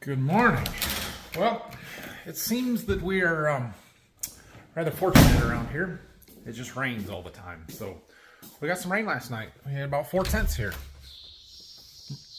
Good morning. Well, it seems that we are rather fortunate around here. It just rains all the time. So we got some rain last night. We had about 4/10 here.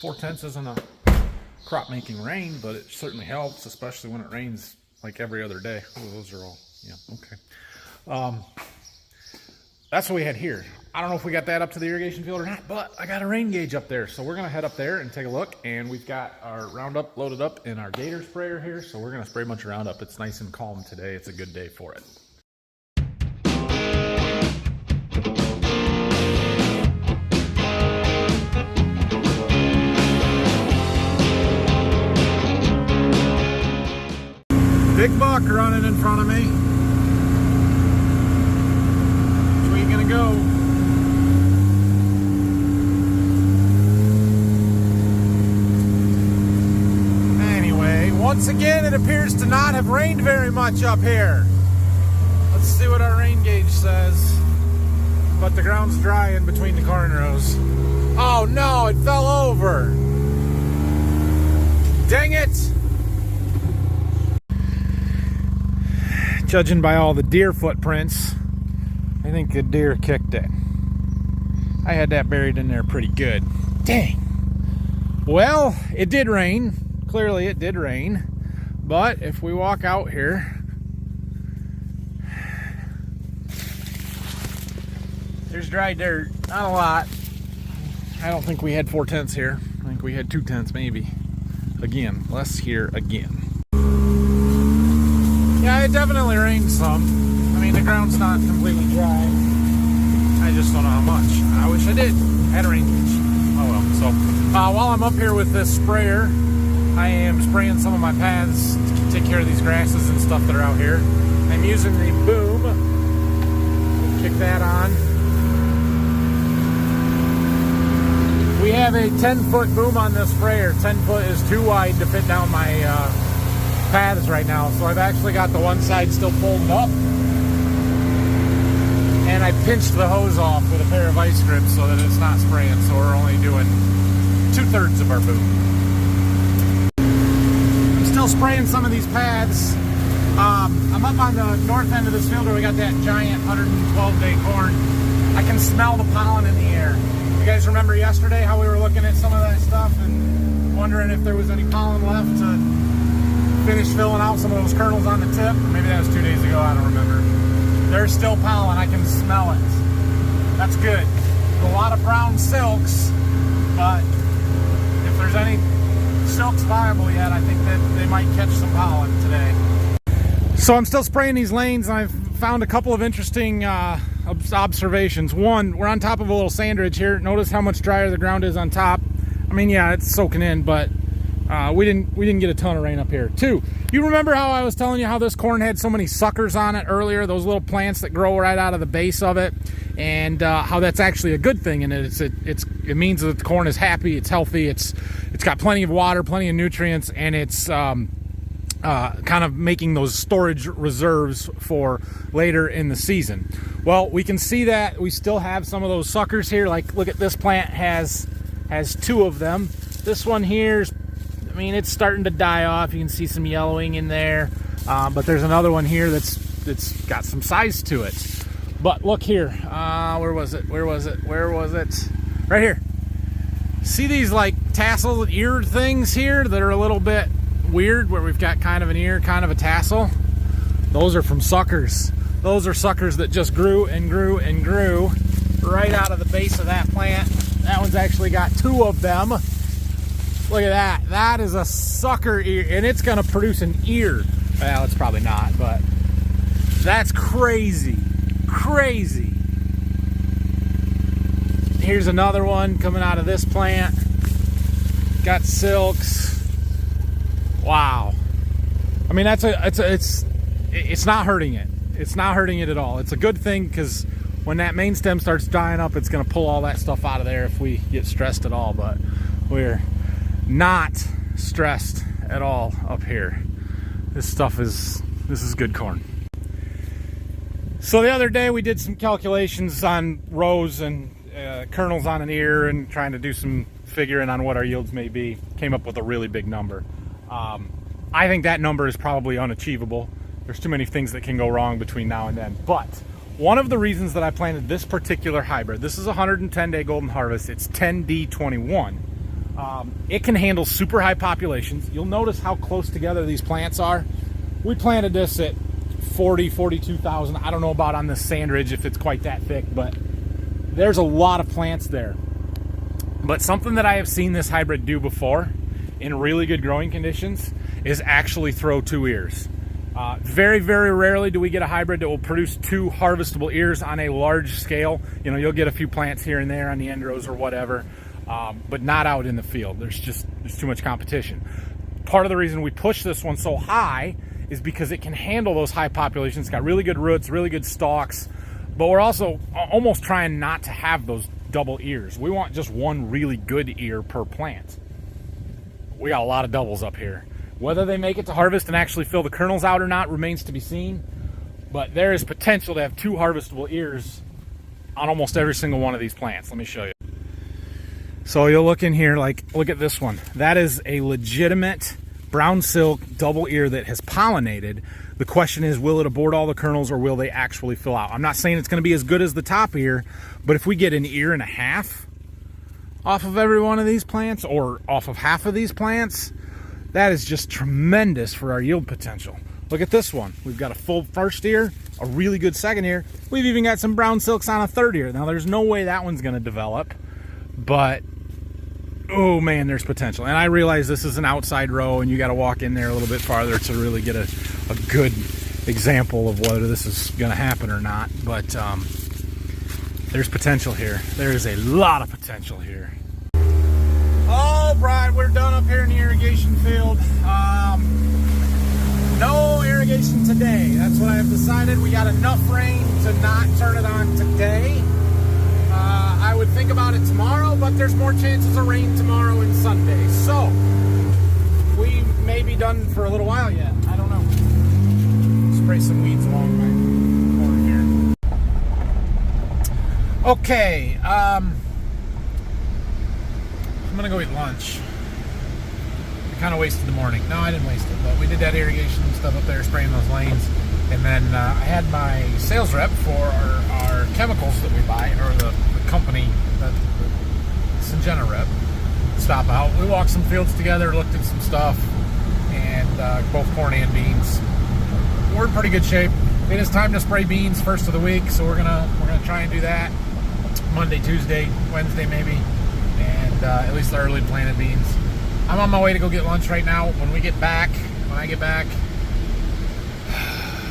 4/10 isn't a crop making rain, but it certainly helps, especially when it rains like every other day. Oh, those are all, yeah, okay. That's what we had here. I don't know if we got that up to the irrigation field or not, but I got a rain gauge up there. So we're gonna head up there and take a look. And we've got our Roundup loaded up in our Gator sprayer here. So we're gonna spray a bunch of Roundup. It's nice and calm today. It's a good day for it. Big buck running in front of me. Which way you gonna go? Anyway, once again, it appears to not have rained very much up here. Let's see what our rain gauge says. But the ground's dry in between the corn rows. Oh no, it fell over. Dang it! Judging by all the deer footprints, I think a deer kicked it. I had that buried in there pretty good. Dang. Well, it did rain. Clearly it did rain. But if we walk out here, there's dry dirt. Not a lot. I don't think we had 4/10 here. I think we had 2/10 maybe. Again, less here again. Yeah, it definitely rained some. I mean, the ground's not completely dry. I just don't know how much. I wish I did. Had a rain gauge. Oh well. So, while I'm up here with this sprayer, I am spraying some of my paths to take care of these grasses and stuff that are out here. I'm using the boom. Kick that on. We have a 10-foot boom on this sprayer. 10 foot is too wide to fit down my paths right now, so I've actually got the one side still folded up, and I pinched the hose off with a pair of vice grips so that it's not spraying, so we're only doing 2/3 of our boom. I'm still spraying some of these paths. I'm up on the north end of this field where we got that giant 112-day corn. I can smell the pollen in the air. You guys remember yesterday how we were looking at some of that stuff and wondering if there was any pollen left to finish filling out some of those kernels on the tip? Or maybe that was 2 days ago, I don't remember. There's still pollen, I can smell it. That's good. A lot of brown silks, but if there's any silks viable yet, I think that they might catch some pollen today. So I'm still spraying these lanes, and I've found a couple of interesting observations. One, we're on top of a little sand ridge here. Notice how much drier the ground is on top. I mean, yeah, it's soaking in, but we didn't get a ton of rain up here. Two, you remember how I was telling you how this corn had so many suckers on it earlier, those little plants that grow right out of the base of it, and how that's actually a good thing, and it means that the corn is happy, it's healthy, it's got plenty of water, plenty of nutrients, and it's kind of making those storage reserves for later in the season. Well, we can see that we still have some of those suckers here. Like, look at this plant has 2 of them. This one here's, I mean, it's starting to die off. You can see some yellowing in there, but there's another one here that's got some size to it. But look here, where was it? Right here. See these like tassel ear things here that are a little bit weird, where we've got kind of an ear, kind of a tassel? Those are from suckers. Those are suckers that just grew and grew and grew right out of the base of that plant. That one's actually got 2 of them. Look at that. That is a sucker ear, and it's going to produce an ear. Well, it's probably not, but that's crazy. Crazy. Here's another one coming out of this plant. Got silks. Wow. I mean, it's not hurting it. It's not hurting it at all. It's a good thing, because when that main stem starts dying up, it's going to pull all that stuff out of there if we get stressed at all. But we're not stressed at all up here. This is good corn. So the other day we did some calculations on rows and kernels on an ear, and trying to do some figuring on what our yields may be. Came up with a really big number. I think that number is probably unachievable. There's too many things that can go wrong between now and then. But one of the reasons that I planted this particular hybrid, this is a 110-day golden harvest. It's 10D21. It can handle super high populations. You'll notice how close together these plants are. We planted this at 42,000. I don't know about on this sand ridge if it's quite that thick, but there's a lot of plants there. But something that I have seen this hybrid do before in really good growing conditions is actually throw 2 ears. Very, very rarely do we get a hybrid that will produce 2 harvestable ears on a large scale. You know, you'll get a few plants here and there on the end rows or whatever, but not out in the field. There's too much competition. Part of the reason we push this one so high is because it can handle those high populations. It's got really good roots, really good stalks, but we're also almost trying not to have those double ears. We want just one really good ear per plant. We got a lot of doubles up here. Whether they make it to harvest and actually fill the kernels out or not remains to be seen, but there is potential to have 2 harvestable ears on almost every single one of these plants. Let me show you. So you'll look in here, like, look at this one. That is a legitimate brown silk double ear that has pollinated. The question is, will it abort all the kernels or will they actually fill out? I'm not saying it's going to be as good as the top ear, but if we get an ear and a half off of every one of these plants or off of half of these plants, that is just tremendous for our yield potential. Look at this one. We've got a full first ear, a really good second ear. We've even got some brown silks on a third ear. Now, there's no way that one's going to develop, but oh man, there's potential. And I realize this is an outside row and you got to walk in there a little bit farther to really get a good example of whether this is going to happen or not. But there's potential here. There is a lot of potential here. All right, we're done up here in the irrigation field. No irrigation today. That's what I have decided. We got enough rain to not turn it on today. I would think about it tomorrow, but there's more chances of rain tomorrow and Sunday. So we may be done for a little while yet. I don't know. Spray some weeds along my corner here. Okay, I'm gonna go eat lunch. I kind of wasted the morning. No, I didn't waste it, but we did that irrigation stuff up there, spraying those lanes. And then I had my sales rep for our chemicals that we buy, or the company, the Syngenta rep, stop out. We walked some fields together, looked at some stuff, and both corn and beans. We're in pretty good shape. It is time to spray beans first of the week, so we're gonna try and do that Monday, Tuesday, Wednesday maybe, and at least the early planted beans. I'm on my way to go get lunch right now. When I get back,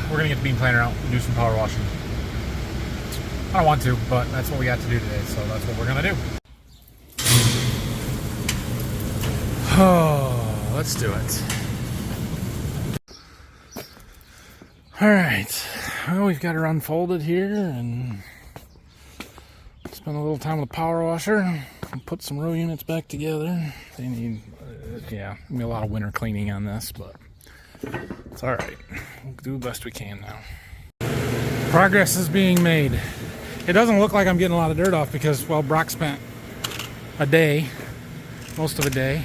we're gonna get the bean planter out and do some power washing. I don't want to, but that's what we got to do today, so that's what we're gonna do. Oh, let's do it. All right, well, we've got her unfolded here and spend a little time with the power washer and put some row units back together. They need, yeah, maybe a lot of winter cleaning on this, but it's all right. We'll do the best we can now. Progress is being made. It doesn't look like I'm getting a lot of dirt off because, well, Brock spent a day, most of a day,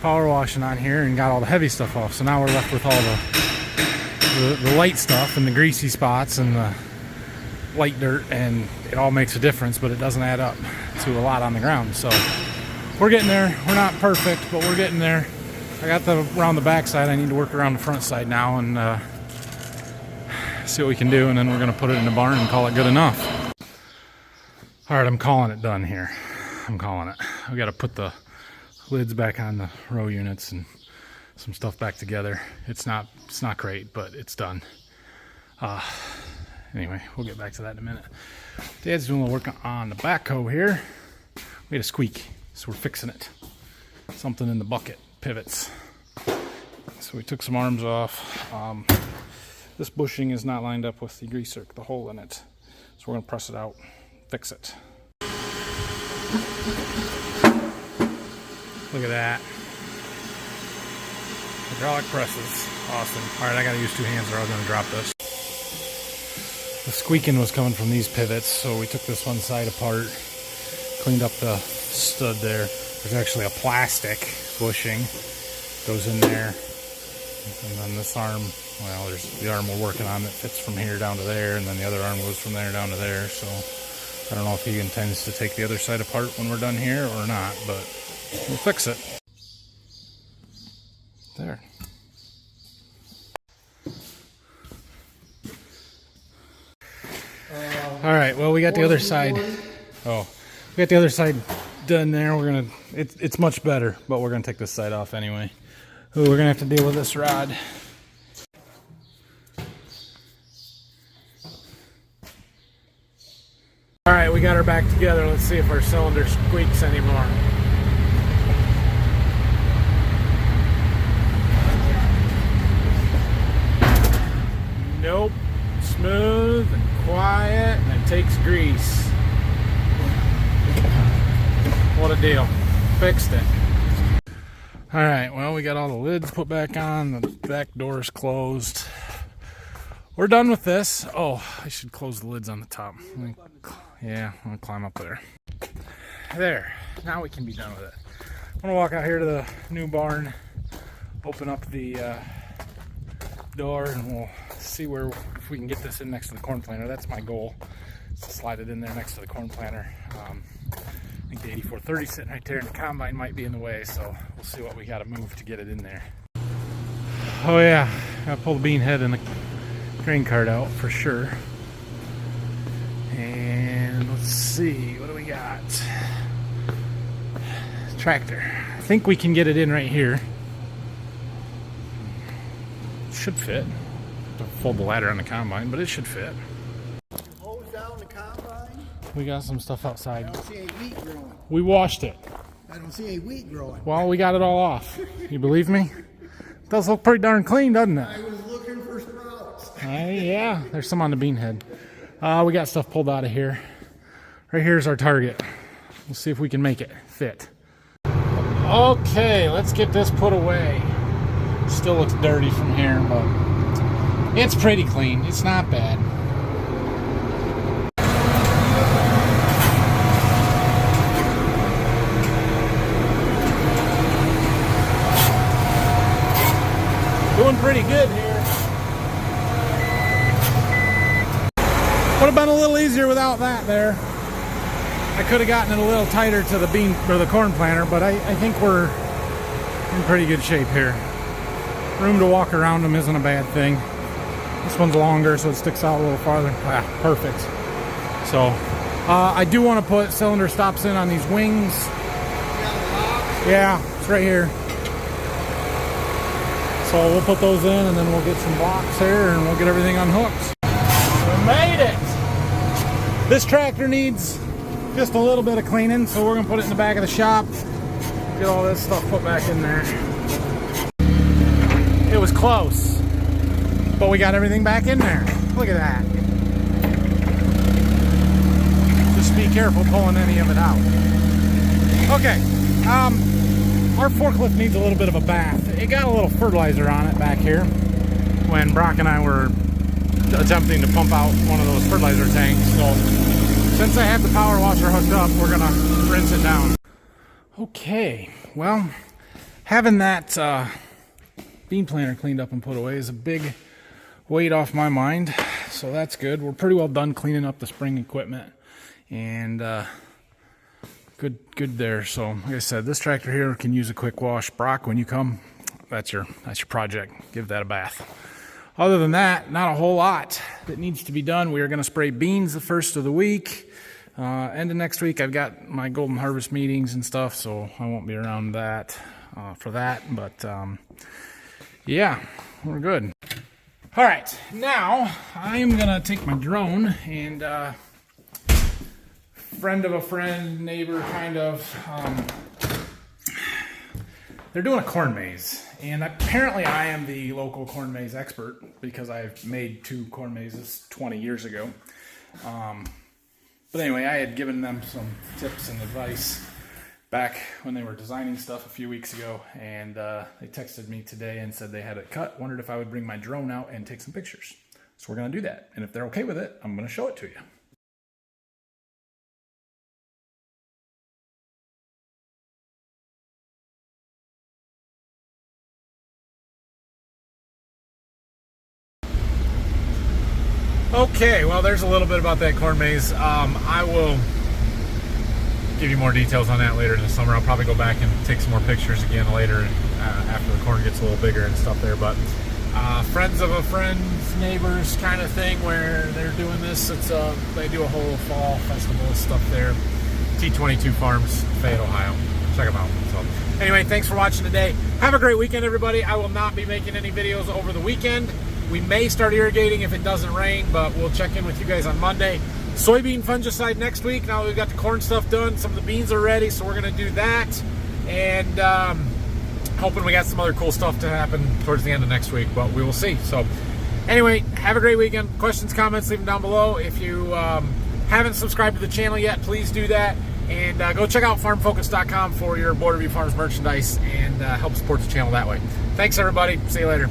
power washing on here and got all the heavy stuff off. So now we're left with all the light stuff and the greasy spots and the light dirt, and it all makes a difference, but it doesn't add up to a lot on the ground. So we're getting there. We're not perfect, but we're getting there. I got around the back side. I need to work around the front side now and see what we can do, and then we're going to put it in the barn and call it good enough. All right, I'm calling it done here. I'm calling it. We got to put the lids back on the row units and some stuff back together. It's not great, but it's done. Anyway, we'll get back to that in a minute. Dad's doing a little work on the backhoe here. We had a squeak, so we're fixing it. Something in the bucket, pivots. So we took some arms off. This bushing is not lined up with the greaser, the hole in it. So we're gonna press it out, fix it. Look at that. Hydraulic presses, awesome. All right, I gotta use 2 hands or I was gonna drop this. The squeaking was coming from these pivots, so we took this one side apart, cleaned up the stud there. There's actually a plastic bushing goes in there. And then this arm, well, there's the arm we're working on that fits from here down to there, and then the other arm goes from there down to there. So I don't know if he intends to take the other side apart when we're done here or not, but we'll fix it. There. All right, well, we got the other side. Oh, we got the other side done there. We're gonna, it's much better, but we're gonna take this side off anyway. Ooh, we're gonna have to deal with this rod. All right, we got her back together. Let's see if our cylinder squeaks anymore. Nope. Smooth and quiet, and it takes grease. What a deal. Fixed it. All right, well, we got all the lids put back on. The back door is closed. We're done with this. Oh, I should close the lids on the top. Yeah, I'm gonna climb up there. There, now we can be done with it. I'm gonna walk out here to the new barn, open up the door, and we'll see where, if we can get this in next to the corn planter. That's my goal, is to slide it in there next to the corn planter. I think the 8430 sitting right there, and the combine might be in the way, so we'll see what we got to move to get it in there. Oh yeah, gotta pull the bean head and the grain cart out for sure. And let's see, what do we got? Tractor. I think we can get it in right here. Should fit. To fold the ladder on the combine, but it should fit. Hose down the combine? We got some stuff outside. I don't see any wheat growing. We washed it. I don't see any wheat growing. Well, we got it all off. You believe me? It does look pretty darn clean, doesn't it? I was looking for sprouts. Yeah, there's some on the bean head. We got stuff pulled out of here. Right here's our target. We'll see if we can make it fit. Okay, let's get this put away. Still looks dirty from here, but it's pretty clean. It's not bad. Doing pretty good here. Would have been a little easier without that there. I could have gotten it a little tighter to the bean or the corn planter, but I think we're in pretty good shape here. Room to walk around them isn't a bad thing. This one's longer, so it sticks out a little farther. Ah, perfect. So I do want to put cylinder stops in on these wings. Yeah, it's right here. So we'll put those in, and then we'll get some blocks here, and we'll get everything unhooked. We made it! This tractor needs just a little bit of cleaning, so we're gonna put it in the back of the shop. Get all this stuff put back in there. It was close, but we got everything back in there. Look at that. Just be careful pulling any of it out. Okay, our forklift needs a little bit of a bath. It got a little fertilizer on it back here when Brock and I were attempting to pump out one of those fertilizer tanks. So since I have the power washer hooked up, we're gonna rinse it down. Okay, well, having that bean planter cleaned up and put away is a big weight off my mind, so that's good. We're pretty well done cleaning up the spring equipment, and good there. So like I said, this tractor here can use a quick wash. Brock, when you come, that's your project. Give that a bath. Other than that, not a whole lot that needs to be done. We are going to spray beans the first of the week. End of next week, I've got my golden harvest meetings and stuff, so I won't be around that for that. But yeah, we're good. All right, now I'm gonna take my drone and friend of a friend, neighbor, kind of. They're doing a corn maze, and apparently I am the local corn maze expert because I've made 2 corn mazes 20 years ago. But anyway, I had given them some tips and advice back when they were designing stuff a few weeks ago, and they texted me today and said they had it cut, wondered if I would bring my drone out and take some pictures. So we're going to do that, and if they're okay with it, I'm going to show it to you. Okay, well, there's a little bit about that corn maze. I will give you more details on that later in the summer. I'll probably go back and take some more pictures again later after the corn gets a little bigger and stuff there. But friends of a friend's neighbors kind of thing where they're doing this. They do a whole fall festival stuff there. T22 Farms, Fayette, Ohio. Check them out. So anyway, thanks for watching today. Have a great weekend, everybody. I will not be making any videos over the weekend. We may start irrigating if it doesn't rain, but we'll check in with you guys on Monday. Soybean fungicide next week. Now we've got the corn stuff done. Some of the beans are ready, so we're going to do that. And hoping we got some other cool stuff to happen towards the end of next week, but we will see. So anyway, have a great weekend. Questions, comments, leave them down below. If you haven't subscribed to the channel yet, please do that. And go check out farmfocus.com for your Border View Farms merchandise and help support the channel that way. Thanks, everybody. See you later.